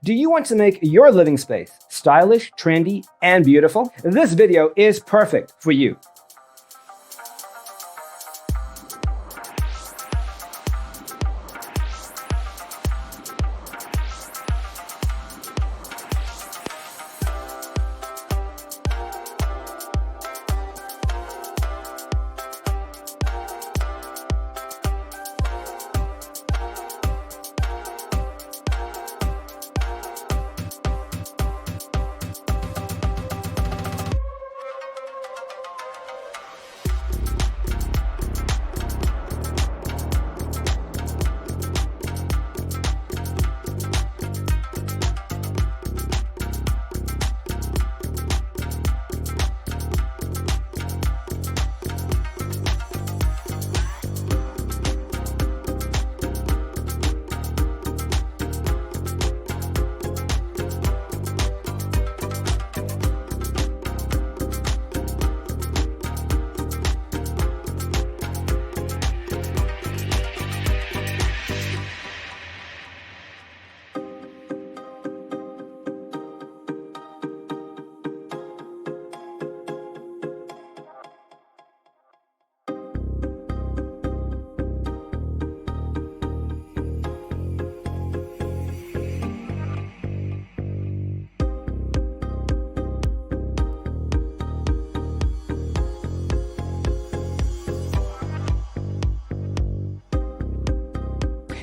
Do you want to make your living space stylish, trendy, and beautiful? This video is perfect for you.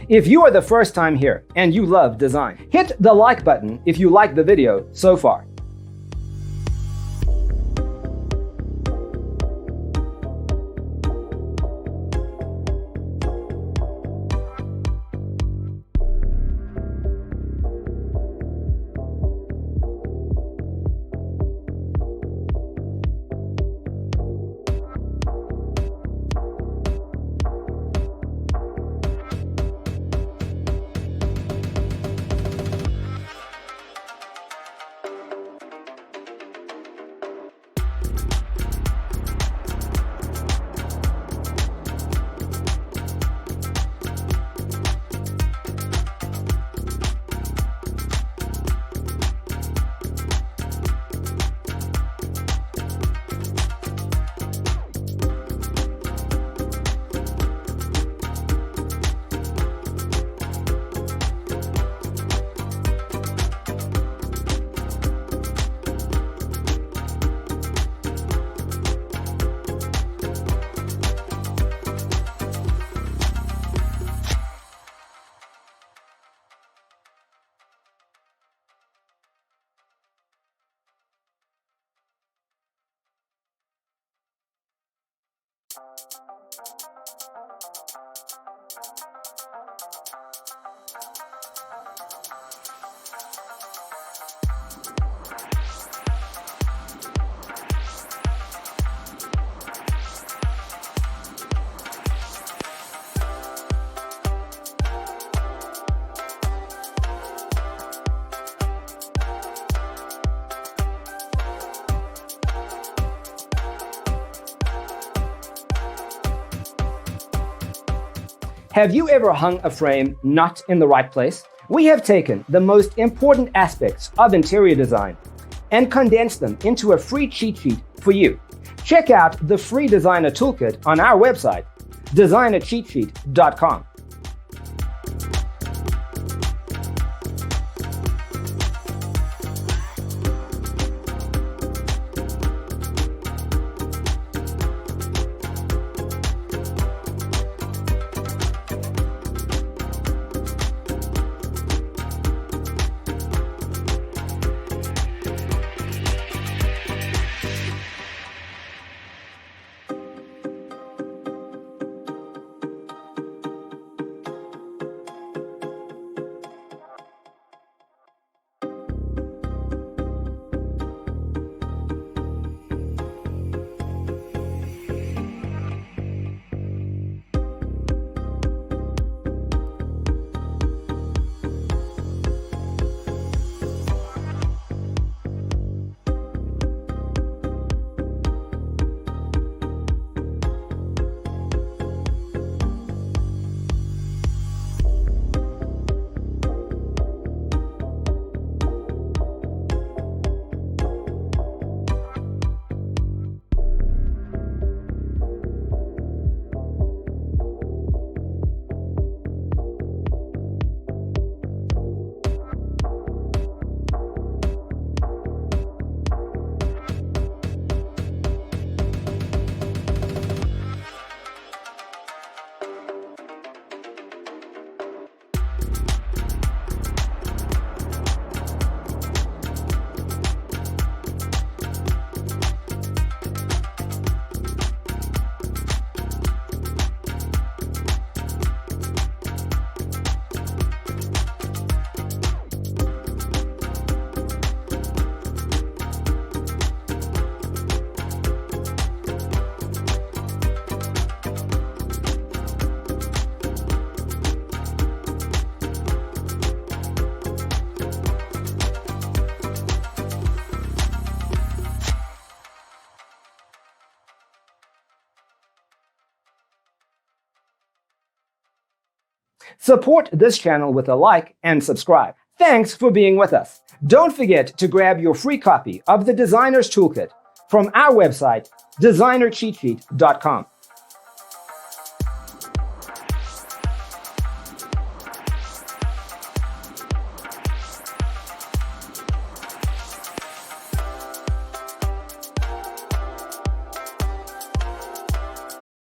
If you are the first time here and you love design, hit the like button if you like the video so far. Have you ever hung a frame not in the right place? We have taken the most important aspects of interior design and condensed them into a free cheat sheet for you. Check out the free designer toolkit on our website, designercheatsheet.com. Support this channel with a like and subscribe. Thanks for being with us. Don't forget to grab your free copy of the Designer's Toolkit from our website, designercheatsheet.com.